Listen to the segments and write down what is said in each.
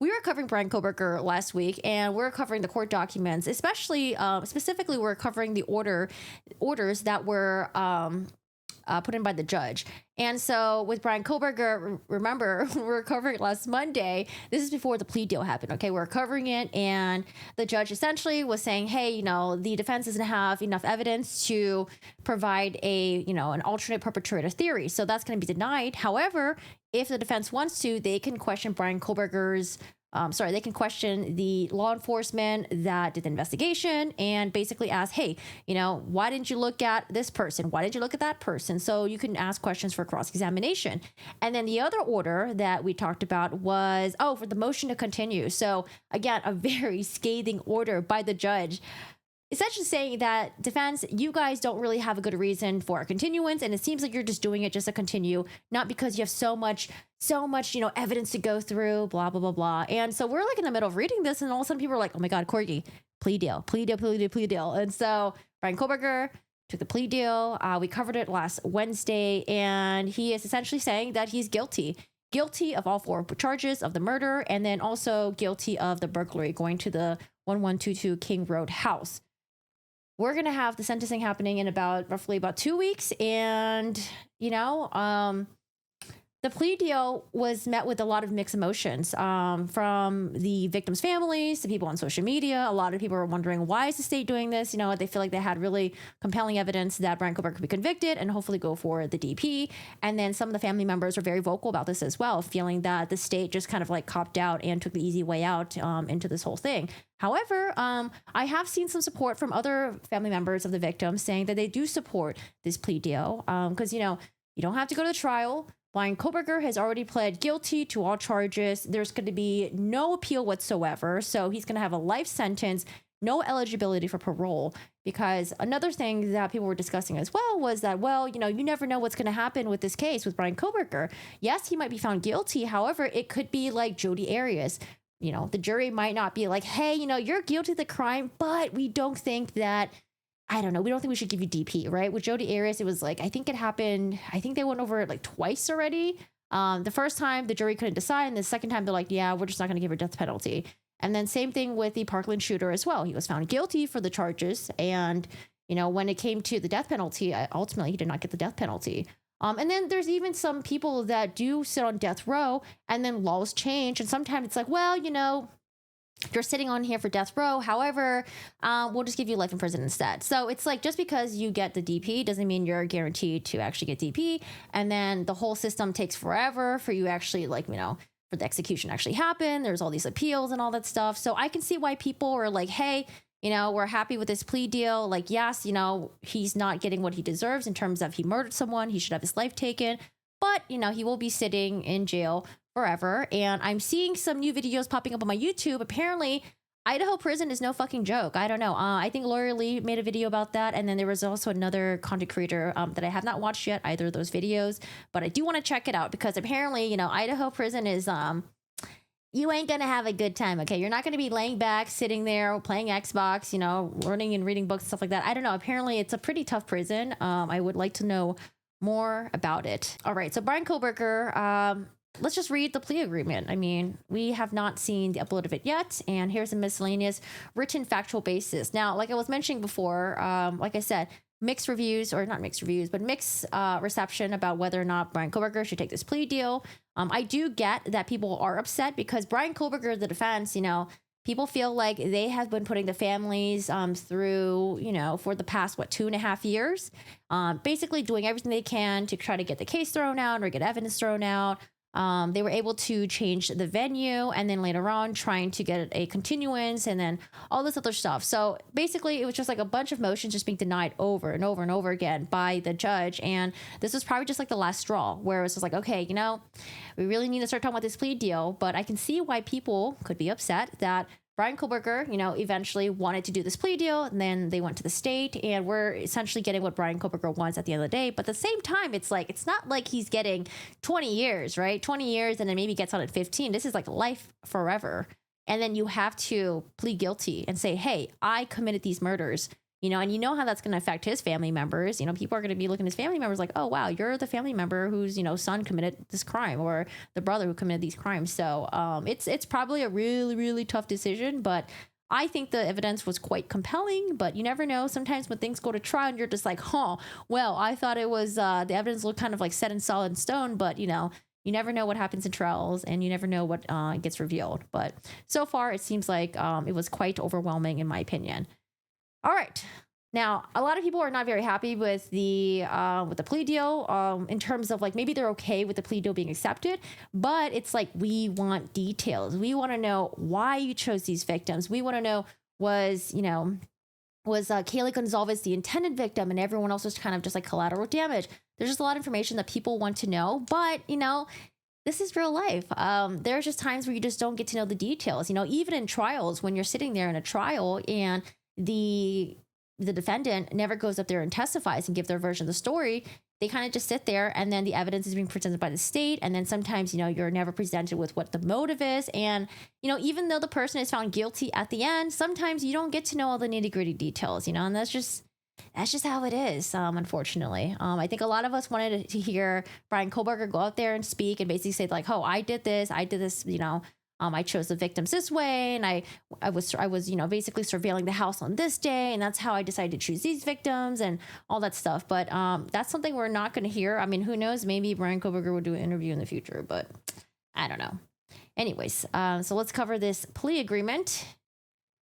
we were covering Bryan Kohberger last week, and we're covering the court documents, especially specifically, we're covering the orders that were put in by the judge. And so with Bryan Kohberger, remember, we were covering it last Monday. This is before the plea deal happened. Okay, we're covering it, and the judge essentially was saying, hey, the defense doesn't have enough evidence to provide an alternate perpetrator theory. So that's going to be denied. However, if the defense wants to, they can question Bryan Kohberger's they can question the law enforcement that did the investigation and basically ask, hey, why didn't you look at this person? Why did you look at that person? So you can ask questions for cross-examination. And then the other order that we talked about was, for the motion to continue. So again, a very scathing order by the judge, essentially saying that defense, you guys don't really have a good reason for a continuance, and it seems like you're just doing it just to continue, not because you have so much, evidence to go through, blah, blah, blah, blah. And so we're like in the middle of reading this, and all of a sudden people are like, oh my God, Corgi, plea deal. And so Bryan Kohberger took the plea deal. We covered it last Wednesday, and he is essentially saying that he's guilty of all 4 charges of the murder, and then also guilty of the burglary going to the 1122 King Road house. We're going to have the sentencing happening in roughly about 2 weeks. And, the plea deal was met with a lot of mixed emotions from the victims' families to people on social media. A lot of people are wondering, why is the state doing this? They feel like they had really compelling evidence that Bryan Kohberger could be convicted and hopefully go for the DP. And then some of the family members were very vocal about this as well, feeling that the state just kind of like copped out and took the easy way out into this whole thing. However, I have seen some support from other family members of the victims saying that they do support this plea deal because, you don't have to go to the trial. Bryan Kohberger has already pled guilty to all charges. There's going to be no appeal whatsoever. So he's going to have a life sentence, no eligibility for parole. Because another thing that people were discussing as well was that, you never know what's going to happen with this case with Bryan Kohberger. Yes, he might be found guilty. However, it could be like Jodi Arias. The jury might not be like, hey, you're guilty of the crime, but we don't think that, we don't think we should give you DP, right? With Jodi Arias, it was like, I think they went over it like twice already. The first time the jury couldn't decide, and the second time they're like, yeah, we're just not going to give her death penalty. And then same thing with the Parkland shooter as well. He was found guilty for the charges. And, when it came to the death penalty, ultimately he did not get the death penalty. And then there's even some people that do sit on death row and then laws change. And sometimes it's like, you're sitting on here for death row. However, we'll just give you life in prison instead. So it's like, just because you get the DP doesn't mean you're guaranteed to actually get DP. And then the whole system takes forever for you actually for the execution actually happen. There's all these appeals and all that stuff. So I can see why people are like, hey, we're happy with this plea deal. Like, yes, he's not getting what he deserves in terms of he murdered someone. He should have his life taken. But, he will be sitting in jail forever. And I'm seeing some new videos popping up on my YouTube. Apparently, Idaho prison is no fucking joke. I don't know. I think Lori Lee made a video about that. And then there was also another content creator that I have not watched yet, either of those videos. But I do want to check it out because apparently, Idaho prison is... you ain't going to have a good time, okay? You're not going to be laying back, sitting there, playing Xbox, learning and reading books and stuff like that. I don't know. Apparently, it's a pretty tough prison. I would like to know more about it. All right, so Bryan Kohberger, let's just read the plea agreement. I mean, we have not seen the upload of it yet, and here's a miscellaneous written factual basis. Now, like I was mentioning before, like I said, mixed reviews, or not mixed reviews, but mixed reception about whether or not Bryan Kohberger should take this plea deal. I do get that people are upset because Bryan Kohberger, the defense, people feel like they have been putting the families through, for the past, 2.5 years, basically doing everything they can to try to get the case thrown out or get evidence thrown out. They were able to change the venue and then later on trying to get a continuance and then all this other stuff. So basically it was just like a bunch of motions just being denied over and over and over again by the judge. And this was probably just like the last straw where it was just like, okay, we really need to start talking about this plea deal. But I can see why people could be upset that Bryan Kohberger, eventually wanted to do this plea deal, and then they went to the state, and we're essentially getting what Bryan Kohberger wants at the end of the day. But at the same time, it's like, it's not like he's getting 20 years, right? 20 years, and then maybe gets out at 15. This is like life forever. And then you have to plead guilty and say, hey, I committed these murders. and you know how that's going to affect his family members. People are going to be looking at his family members like, oh, wow, you're the family member whose, son committed this crime, or the brother who committed these crimes. So it's probably a really, really tough decision, but I think the evidence was quite compelling, but you never know. Sometimes when things go to trial and you're just like, well, I thought it was, the evidence looked kind of like set in solid stone, but you never know what happens in trials, and you never know what gets revealed. But so far it seems like it was quite overwhelming in my opinion. All right. Now, a lot of people are not very happy with the plea deal in terms of like maybe they're okay with the plea deal being accepted, but it's like we want details. We want to know why you chose these victims. We want to know was Kaylee Gonzalez the intended victim and everyone else was kind of just like collateral damage. There's just a lot of information that people want to know, but this is real life. There's just times where you just don't get to know the details. Even in trials, when you're sitting there in a trial and the defendant never goes up there and testifies and give their version of the story, they kind of just sit there, and then the evidence is being presented by the state, and then sometimes you're never presented with what the motive is, and even though the person is found guilty at the end, sometimes you don't get to know all the nitty-gritty details, and that's just how it is, unfortunately. I think a lot of us wanted to hear Bryan Kohberger go out there and speak and basically say like, oh, I did this, I chose the victims this way, and I was basically surveilling the house on this day, and that's how I decided to choose these victims and all that stuff. But that's something we're not going to hear. I mean, who knows? Maybe Bryan Kohberger will do an interview in the future, but I don't know. Anyways, so let's cover this plea agreement.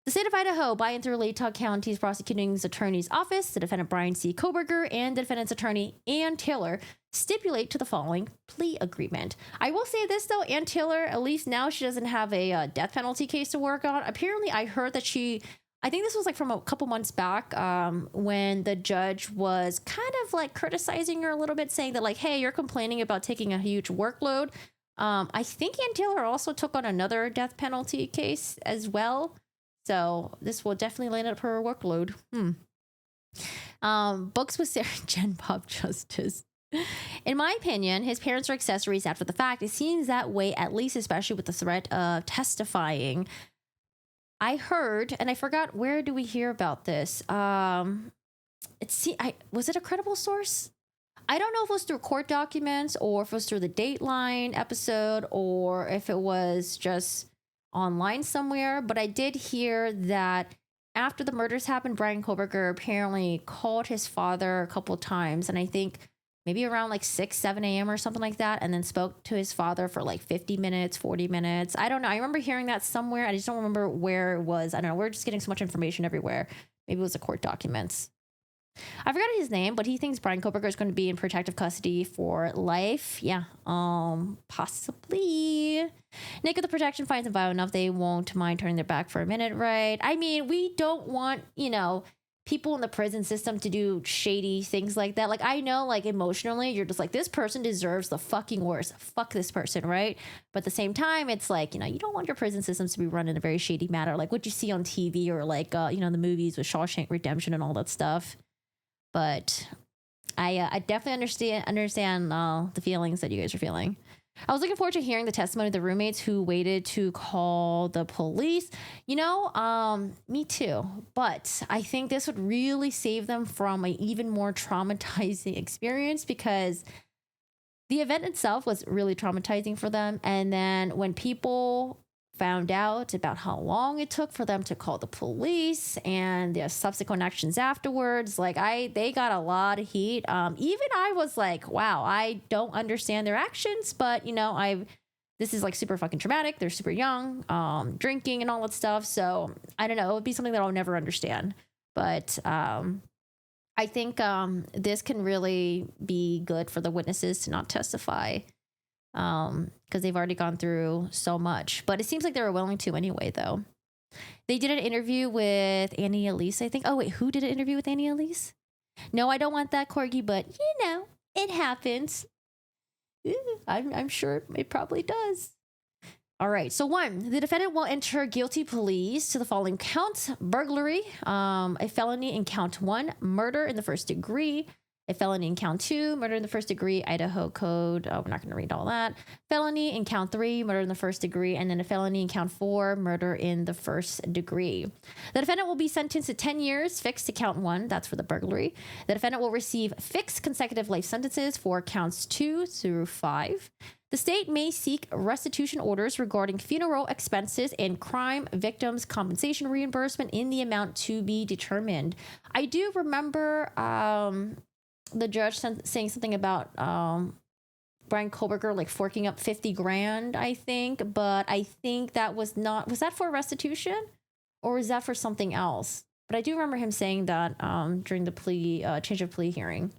The state of Idaho, by and through Latah County's prosecuting attorney's office, the defendant Bryan C. Kohberger and the defendant's attorney Ann Taylor stipulate to the following plea agreement. I will say this though, Ann Taylor, at least now she doesn't have a death penalty case to work on. Apparently, I heard that I think this was like from a couple months back when the judge was kind of like criticizing her a little bit, saying that like, hey, you're complaining about taking a huge workload. I think Ann Taylor also took on another death penalty case as well. So this will definitely land up her workload. Books with Sarah Jen Bob Justice. In my opinion, his parents are accessories after the fact. It seems that way, at least, especially with the threat of testifying. I heard, and I forgot, where do we hear about this? Was it a credible source? I don't know if it was through court documents or if it was through the Dateline episode or if it was just online somewhere, but I did hear that after the murders happened, Bryan Kohberger apparently called his father a couple of times, and I think maybe around like 6-7 a.m. or something like that, and then spoke to his father for like 50 minutes, 40 minutes. I don't know. I remember hearing that somewhere. I just don't remember where it was. I don't know. We're just getting so much information everywhere. Maybe it was the court documents. I forgot his name, but he thinks Bryan Kohberger is going to be in protective custody for life. Yeah, possibly. Nick of the protection finds him violent enough they won't mind turning their back for a minute, right? I mean, we don't want, people in the prison system to do shady things like that. Like, I know, like, emotionally, you're just like, this person deserves the fucking worst. Fuck this person, right? But at the same time, it's like, you don't want your prison systems to be run in a very shady manner, like what you see on TV or like, the movies with Shawshank Redemption and all that stuff. But I definitely understand the feelings that you guys are feeling. I was looking forward to hearing the testimony of the roommates who waited to call the police. Me too. But I think this would really save them from an even more traumatizing experience, because the event itself was really traumatizing for them. And then when people found out about how long it took for them to call the police and the subsequent actions afterwards, like they got a lot of heat. Even I was like, wow, I don't understand their actions, but this is like super fucking traumatic. They're super young, drinking and all that stuff. So I don't know. It would be something that I'll never understand. But I think this can really be good for the witnesses to not testify, because they've already gone through so much. But it seems like they were willing to anyway, though. They did an interview with Annie Elise, I think. Oh, wait, who did an interview with Annie Elise? No, I don't want that, Corgi, but, it happens. I'm sure it probably does. All right, so 1, the defendant will enter guilty pleas to the following counts: burglary, a felony in count 1, murder in the first degree, A felony in count 2, murder in the first degree, Idaho Code. Oh, we're not going to read all that. Felony in count 3, murder in the first degree, and then a felony in count 4, murder in the first degree. The defendant will be sentenced to 10 years fixed to count 1. That's for the burglary. The defendant will receive fixed consecutive life sentences for counts 2 through 5. The state may seek restitution orders regarding funeral expenses and crime victims' compensation reimbursement in the amount to be determined. I do remember the judge saying something about Bryan Kohberger like forking up 50 grand, I think, but I think that was that for restitution or was that for something else? But I do remember him saying that during the change of plea hearing.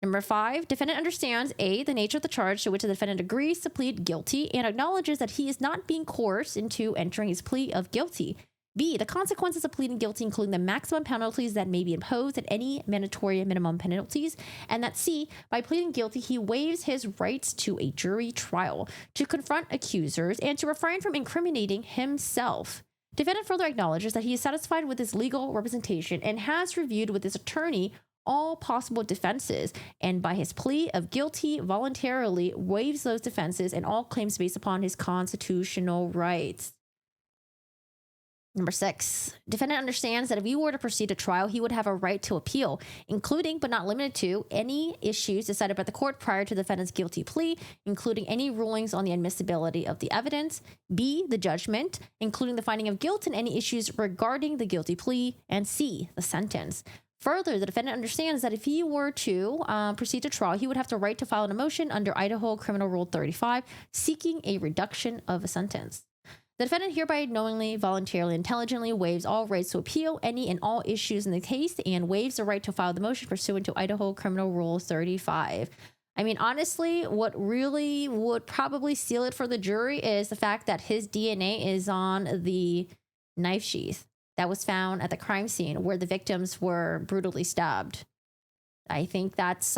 Number 5, defendant understands A, the nature of the charge to which the defendant agrees to plead guilty and acknowledges that he is not being coerced into entering his plea of guilty. B, the consequences of pleading guilty, including the maximum penalties that may be imposed and any mandatory minimum penalties. And that C, by pleading guilty, he waives his rights to a jury trial, to confront accusers, and to refrain from incriminating himself. Defendant further acknowledges that he is satisfied with his legal representation and has reviewed with his attorney all possible defenses, and by his plea of guilty voluntarily waives those defenses and all claims based upon his constitutional rights. Number 6, defendant understands that if he were to proceed to trial, he would have a right to appeal, including but not limited to any issues decided by the court prior to the defendant's guilty plea, including any rulings on the admissibility of the evidence. B, the judgment, including the finding of guilt and any issues regarding the guilty plea. And C, the sentence. Further, the defendant understands that if he were to proceed to trial, he would have the right to file a motion under Idaho Criminal Rule 35, seeking a reduction of a sentence. The defendant hereby knowingly, voluntarily, intelligently waives all rights to appeal any and all issues in the case and waives the right to file the motion pursuant to Idaho Criminal Rule 35. I mean, honestly, what really would probably seal it for the jury is the fact that his DNA is on the knife sheath that was found at the crime scene where the victims were brutally stabbed. I think that's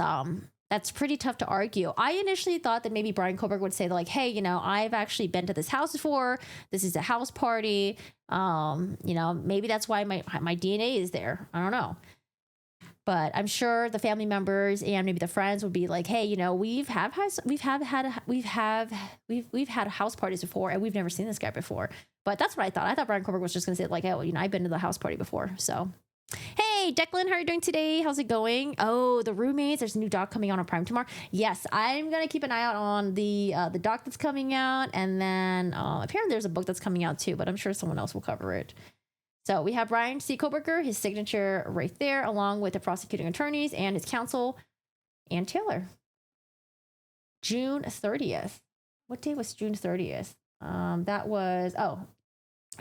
pretty tough to argue. I initially thought that maybe Bryan Kohberger would say like, hey, I've actually been to this house before. This is a house party. Maybe that's why my DNA is there. I don't know. But I'm sure the family members and maybe the friends would be like, hey, we've had house parties before and we've never seen this guy before. But that's what I thought. I thought Bryan Kohberger was just going to say like, oh, I've been to the house party before. So, hey, Declan, how are you doing today? How's it going? Oh, The Roommates. There's a new doc coming out on Prime tomorrow. Yes, I'm going to keep an eye out on the doc that's coming out. And then apparently there's a book that's coming out too, but I'm sure someone else will cover it. So we have Bryan C. Kohberger, his signature right there, along with the prosecuting attorneys and his counsel, Ann Taylor. June 30th. What day was June 30th?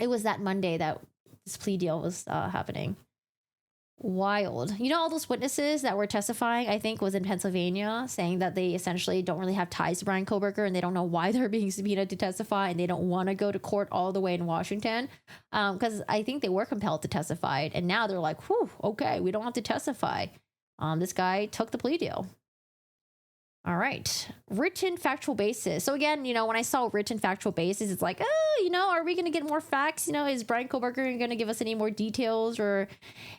It was that Monday that this plea deal was happening. Wild. All those witnesses that were testifying, I think, was in Pennsylvania, saying that they essentially don't really have ties to Bryan Kohberger and they don't know why they're being subpoenaed to testify and they don't want to go to court all the way in Washington because I think they were compelled to testify. And now they're like, whew, okay, we don't have to testify. This guy took the plea deal. All right. Written factual basis. So again, when I saw written factual basis, it's like, are we going to get more facts? Is Bryan Kohberger going to give us any more details or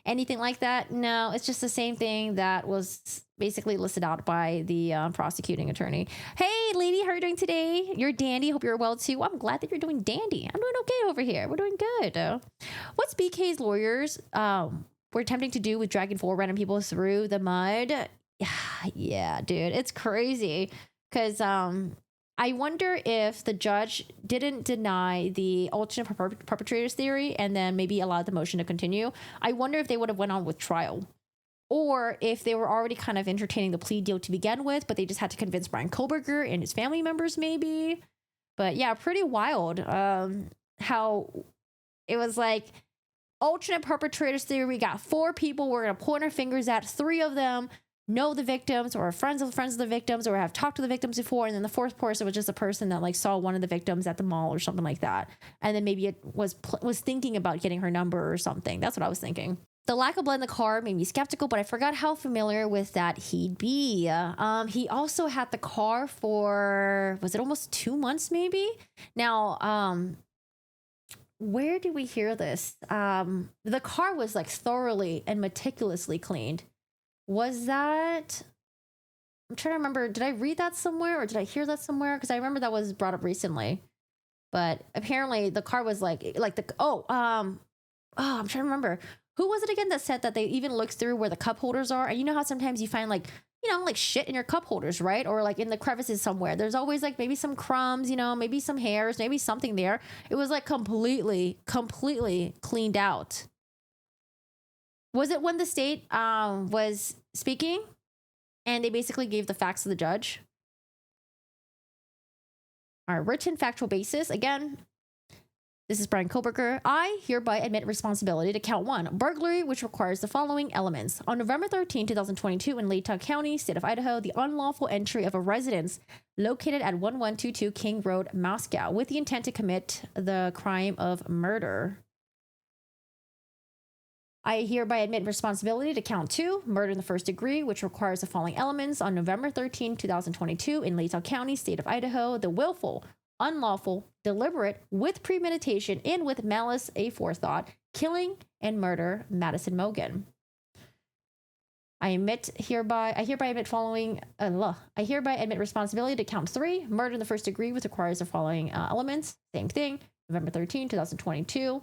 anything like that? No, it's just the same thing that was basically listed out by the prosecuting attorney. Hey, lady, how are you doing today? You're dandy. Hope you're well too. Well, I'm glad that you're doing dandy. I'm doing okay over here. We're doing good. What's BK's lawyers were attempting to do with dragging 4 random people through the mud? Yeah, dude, it's crazy because I wonder if the judge didn't deny the alternate perpetrators theory and then maybe allowed the motion to continue. I wonder if they would have went on with trial or if they were already kind of entertaining the plea deal to begin with, but they just had to convince Bryan Kohberger and his family members maybe. But yeah, pretty wild how it was like alternate perpetrators theory. We got 4 people we're going to point our fingers at, 3 of them know the victims or are friends of the victims or have talked to the victims before. And then the 4th person was just a person that like saw one of the victims at the mall or something like that. And then maybe it was thinking about getting her number or something. That's what I was thinking. The lack of blood in the car made me skeptical, but I forgot how familiar with that he'd be. He also had the car for, was it almost 2 months maybe? Now, where did we hear this? The car was like thoroughly and meticulously cleaned. Was that, I'm trying to remember, did I read that somewhere or did I hear that somewhere? Because I remember that was brought up recently. But apparently the car was like I'm trying to remember. Who was it again that said that they even looked through where the cup holders are? And you know how sometimes you find like, like shit in your cup holders, right? Or like in the crevices somewhere. There's always like maybe some crumbs, maybe some hairs, maybe something there. It was like completely cleaned out. Was it when the state was speaking and they basically gave the facts to the judge? Our written factual basis, again, this is Bryan Kohberger. I hereby admit responsibility to count 1, burglary, which requires the following elements. On November 13, 2022, in Latah County, state of Idaho, the unlawful entry of a residence located at 1122 King Road, Moscow, with the intent to commit the crime of murder. I hereby admit responsibility to count 2, murder in the first degree, which requires the following elements. On November 13, 2022, in Latah County, state of Idaho, the willful, unlawful, deliberate, with premeditation, and with malice aforethought, killing and murder Madison Mogen. I hereby admit responsibility to count 3, murder in the first degree, which requires the following elements. Same thing, November 13, 2022.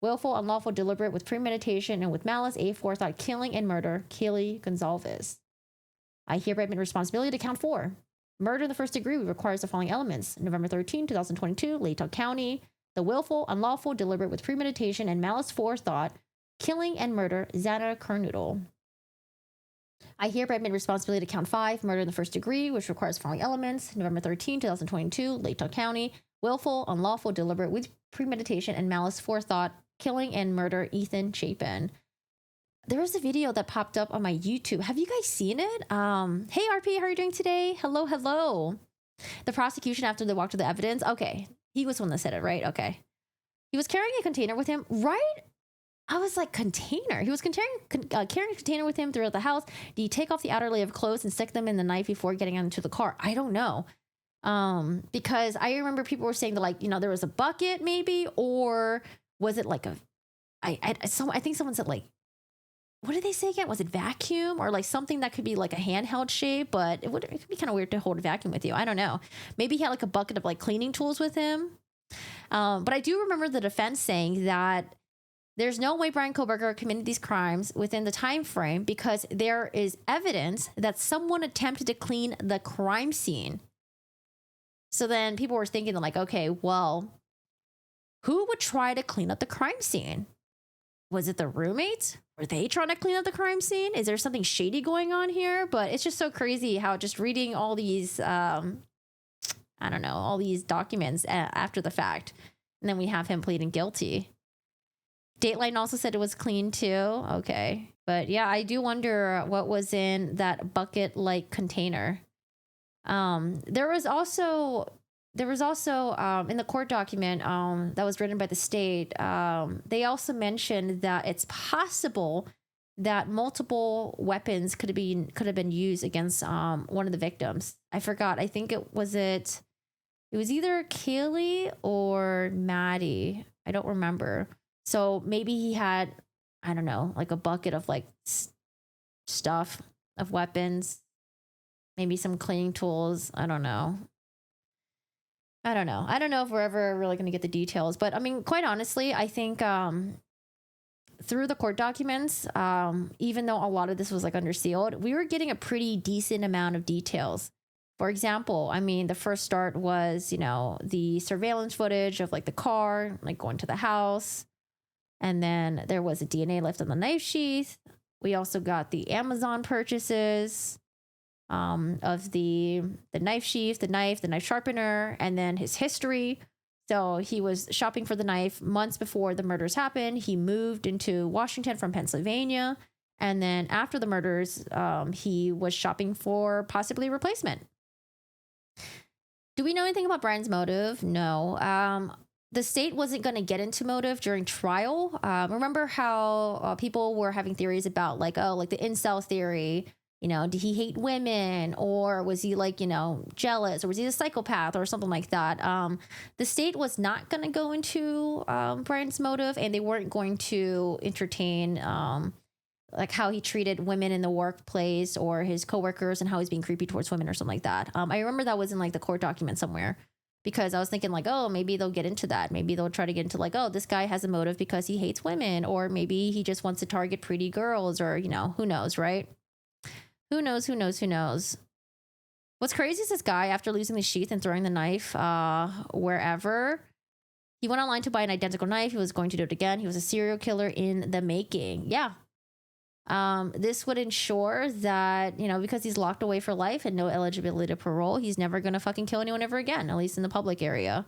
Willful, unlawful, deliberate, with premeditation, and with malice aforethought, killing and murder Kaylee Gonzalez. I hereby admit responsibility to count 4. Murder in the first degree requires the following elements. November 13, 2022, Latah County. The willful, unlawful, deliberate, with premeditation, and malice aforethought, killing and murder Xana Kernoodle. I hereby admit responsibility to count 5. Murder in the first degree, which requires the following elements. November 13, 2022, Latah County. Willful, unlawful, deliberate, with premeditation, and malice aforethought, killing and murder Ethan Chapin. There was a video that popped up on my YouTube. Have you guys seen it? Hey RP, how are you doing today? Hello. The prosecution, after they walked through the evidence. Okay, he was the one that said it, right? Okay. He was carrying a container with him, right? I was like, container? He was carrying a container with him throughout the house. Did he take off the outer layer of clothes and stick them in the knife before getting into the car? I don't know. Because I remember people were saying that, like, there was a bucket maybe, or was it like I think someone said, like, what did they say again? Was it vacuum or like something that could be like a handheld shape? But it could be kind of weird to hold a vacuum with you. I don't know. Maybe he had like a bucket of like cleaning tools with him. But I do remember the defense saying that there's no way Bryan Kohberger committed these crimes within the time frame because there is evidence that someone attempted to clean the crime scene. So then people were thinking like, okay, well, who would try to clean up the crime scene? Was it the roommates? Were they trying to clean up the crime scene? Is there something shady going on here? But it's just so crazy how just reading all these, all these documents after the fact. And then we have him pleading guilty. Dateline also said it was clean too. Okay. But yeah, I do wonder what was in that bucket-like container. There was also in the court document that was written by the state, they also mentioned that it's possible that multiple weapons could have been used against one of the victims. I forgot. I think it was either Kaylee or Maddie. I don't remember. So maybe he had, I don't know, like a bucket of like stuff of weapons, maybe some cleaning tools. I don't know. I don't know if we're ever really going to get the details, but I mean, quite honestly, I think through the court documents, even though a lot of this was like under sealed, we were getting a pretty decent amount of details. For example, I mean, the first start was, the surveillance footage of like the car, like going to the house. And then there was a DNA left on the knife sheath. We also got the Amazon purchases of the knife sheath, the knife sharpener, and then his history. So he was shopping for the knife months before the murders happened. He moved into Washington from Pennsylvania. And then after the murders, he was shopping for possibly a replacement. Do we know anything about Bryan's motive? No. The state wasn't going to get into motive during trial. Remember how people were having theories about like the incel theory. Did he hate women, or was he like, jealous, or was he a psychopath or something like that? The state was not going to go into Bryan's motive, and they weren't going to entertain like how he treated women in the workplace or his coworkers and how he's being creepy towards women or something like that. I remember that was in like the court document somewhere, because I was thinking like, oh, maybe they'll get into that. Maybe they'll try to get into like, oh, this guy has a motive because he hates women, or maybe he just wants to target pretty girls, or, you know, who knows, right? Who knows, who knows, who knows? What's crazy is this guy, after losing the sheath and throwing the knife wherever, he went online to buy an identical knife. He was going to do it again. He was a serial killer in the making. Yeah. This would ensure that, you know, because he's locked away for life and no eligibility to parole, he's never going to fucking kill anyone ever again, at least in the public area.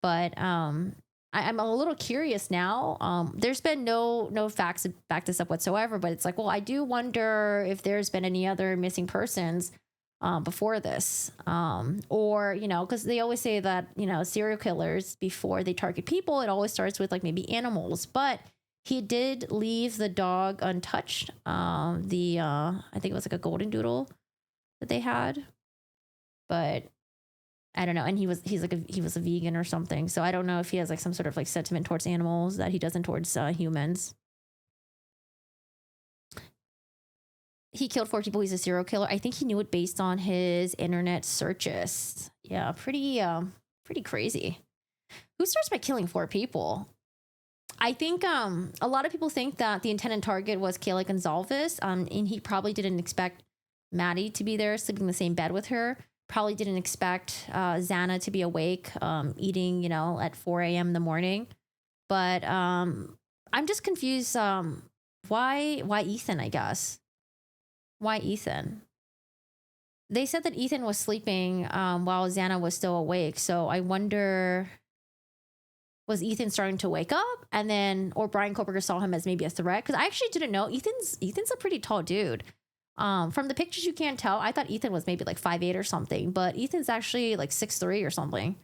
But I'm a little curious now. There's been no facts to back this up whatsoever, but it's like, well, I do wonder if there's been any other missing persons before this, or, you know, because they always say that, you know, serial killers, before they target people, it always starts with like maybe animals, but he did leave the dog untouched. I think it was like a golden doodle that they had, but I don't know. And he was a vegan or something, so I don't know if he has like some sort of like sentiment towards animals that he doesn't towards humans. He killed 4 people. He's a serial killer. I think he knew it based on his internet searches. Yeah, pretty crazy. Who starts by killing 4 people? I think a lot of people think that the intended target was Kayla Gonzalez, and he probably didn't expect Maddie to be there, sleeping in the same bed with her. Probably didn't expect Xana to be awake, eating, you know, at 4 a.m. in the morning. But I'm just confused. Why Ethan, I guess? Why Ethan? They said that Ethan was sleeping while Xana was still awake. So I wonder, was Ethan starting to wake up, and then, or Bryan Kohberger saw him as maybe a threat? Because I actually didn't know Ethan's a pretty tall dude. From the pictures you can't tell. I thought Ethan was maybe like 5'8" or something, but Ethan's actually like 6'3" or something.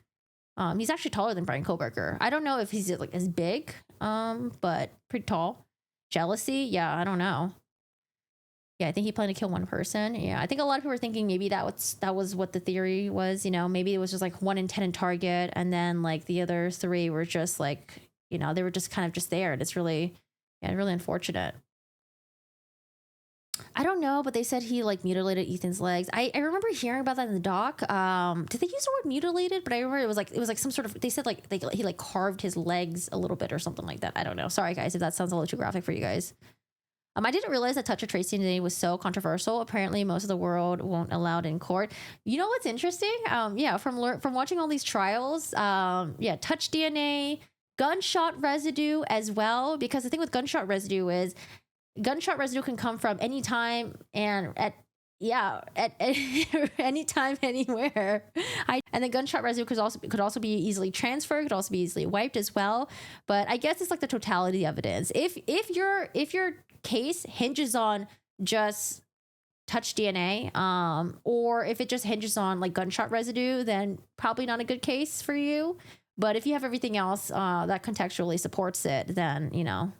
He's actually taller than Bryan Kohberger. I don't know if he's like as big, but pretty tall. Jealousy? Yeah, I don't know. Yeah, I think he planned to kill 1 person. Yeah, I think a lot of people were thinking maybe that was what the theory was. You know, maybe it was just like 1 intended target, and then like the other 3 were just like, you know, they were just kind of just there. And it's really, yeah, really unfortunate. I don't know, but they said he like mutilated Ethan's legs. I remember hearing about that in the doc. Did they use the word mutilated? But I remember it was like some sort of, they said like he like carved his legs a little bit or something like that. I don't know. Sorry guys if that sounds a little too graphic for you guys. I didn't realize that touch or trace DNA was so controversial. Apparently, most of the world won't allow it in court. You know what's interesting? Yeah, from watching all these trials, yeah, touch DNA, gunshot residue as well. Because the thing with gunshot residue is, gunshot residue can come from any time and at any time, anywhere. And the gunshot residue could also be easily transferred, could also be easily wiped as well. But I guess it's like the totality of evidence. If your case hinges on just touch DNA, or if it just hinges on like gunshot residue, then probably not a good case for you. But if you have everything else that contextually supports it, then, you know,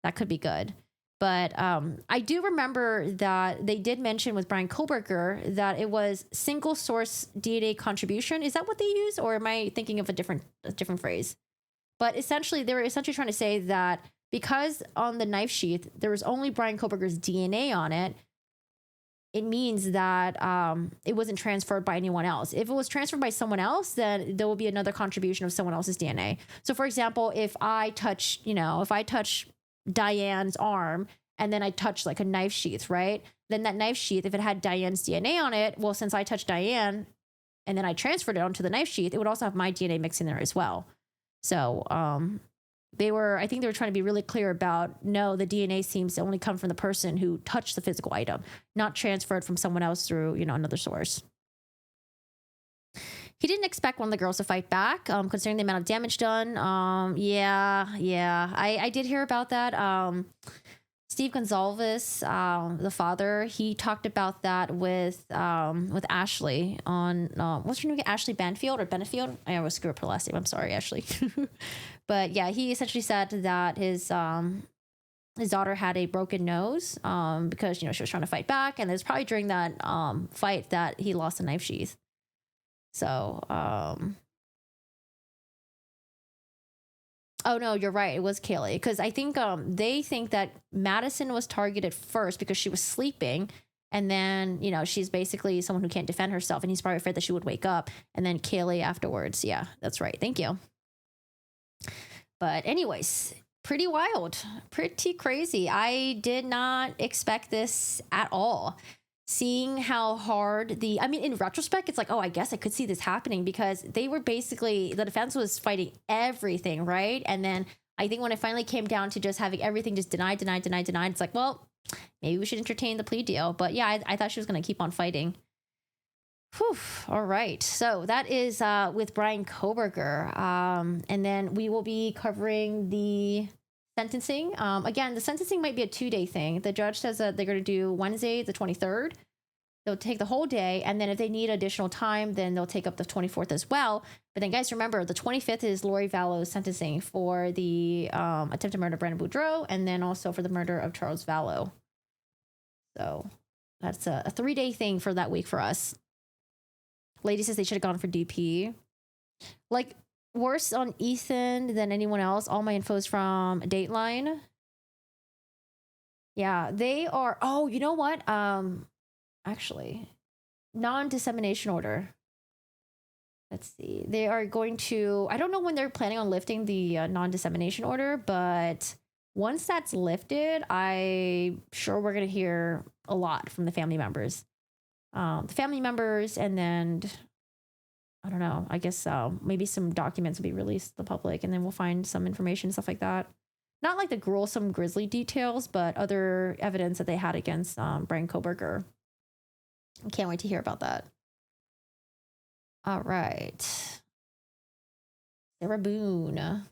that could be good. But I do remember that they did mention with Bryan Kohberger that it was single source DNA contribution. Is that what they use, or am I thinking of a different phrase? But essentially, they were essentially trying to say that because on the knife sheath there was only Bryan Kohberger's DNA on it, it means that it wasn't transferred by anyone else. If it was transferred by someone else, then there will be another contribution of someone else's DNA. So, for example, if I touch Diane's arm and then I touch like a knife sheath, right? Then that knife sheath, if it had Diane's DNA on it, well, since I touched Diane and then I transferred it onto the knife sheath, it would also have my DNA mixed in there as well. So I think they were trying to be really clear about, no, the DNA seems to only come from the person who touched the physical item, not transferred from someone else through, you know, another source. He didn't expect one of the girls to fight back, considering the amount of damage done. I did hear about that. Steve Gonzalez, the father, he talked about that with Ashley on what's her name? Ashley Banfield or Benefield? I always screw up her last name. I'm sorry, Ashley. But yeah, he essentially said that his daughter had a broken nose because, you know, she was trying to fight back, and it was probably during that fight that he lost a knife sheath. So Oh no, you're right. It was Kaylee because I think they think that Madison was targeted first because she was sleeping, and then she's basically someone who can't defend herself, and he's probably afraid that she would wake up, and then Kaylee afterwards. Yeah, that's right. Thank you. But anyways, pretty wild, pretty crazy. I did not expect this at all. Seeing how hard in retrospect, it's like, oh, I guess I could see this happening because they were basically, the defense was fighting everything, right? And then I think when it finally came down to just having everything just denied, it's like, well, maybe we should entertain the plea deal. But yeah, I thought she was going to keep on fighting. Whew. All right. So that is with Bryan Kohberger. And then we will be covering the sentencing. Again, the sentencing might be a 2-day thing. The judge says that they're going to do Wednesday, the 23rd. They'll take the whole day. And then if they need additional time, then they'll take up the 24th as well. But then guys, remember the 25th is Lori Vallow's sentencing for the attempted murder of Brandon Boudreaux. And then also for the murder of Charles Vallow. So that's a 3-day thing for that week for us. Lady says they should have gone for DP. Like, worse on Ethan than anyone else. All my info is from Dateline. Yeah, they are. Oh, you know what? Actually, non-dissemination order. Let's see. They are going to. I don't know when they're planning on lifting the non-dissemination order, but once that's lifted, I'm sure we're gonna hear a lot from the family members. And then I don't know, I guess maybe some documents will be released to the public, and then we'll find some information, stuff like that. Not like the gruesome grisly details, but other evidence that they had against Bryan Kohberger. I can't wait to hear about that. All right. Sarah Boone.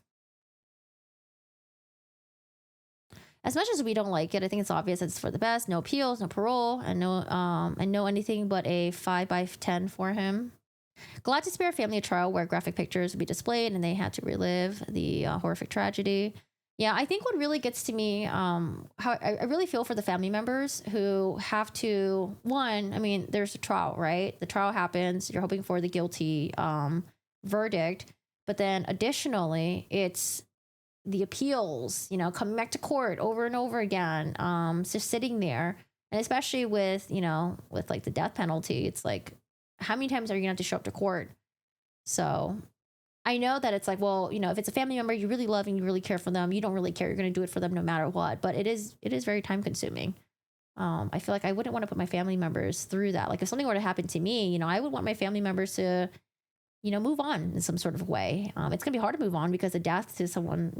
As much as we don't like it, I think it's obvious it's for the best. No appeals, no parole, and no anything but a 5/10 for him. Glad to spare a family a trial where graphic pictures would be displayed and they had to relive the horrific tragedy. Yeah, I think what really gets to me, how I really feel for the family members who have to, there's a trial, right? The trial happens, you're hoping for the guilty verdict, but then additionally, it's the appeals, coming back to court over and over again, just sitting there. And especially with like the death penalty, it's like, how many times are you gonna have to show up to court? So I know that it's like, well, if it's a family member you really love and you really care for them, you don't really care. You're going to do it for them no matter what. But it is very time consuming. I feel like I wouldn't want to put my family members through that. Like if something were to happen to me, I would want my family members to, move on in some sort of way. It's going to be hard to move on because a death to someone,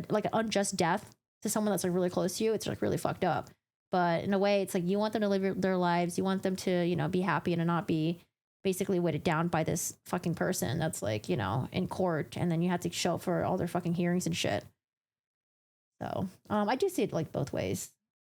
like an unjust death to someone that's like really close to you, it's like really fucked up. But in a way, it's like you want them to live their lives. You want them to, be happy and not be basically weighted down by this fucking person that's like, in court, and then you have to show up for all their fucking hearings and shit. So I do see it like both ways.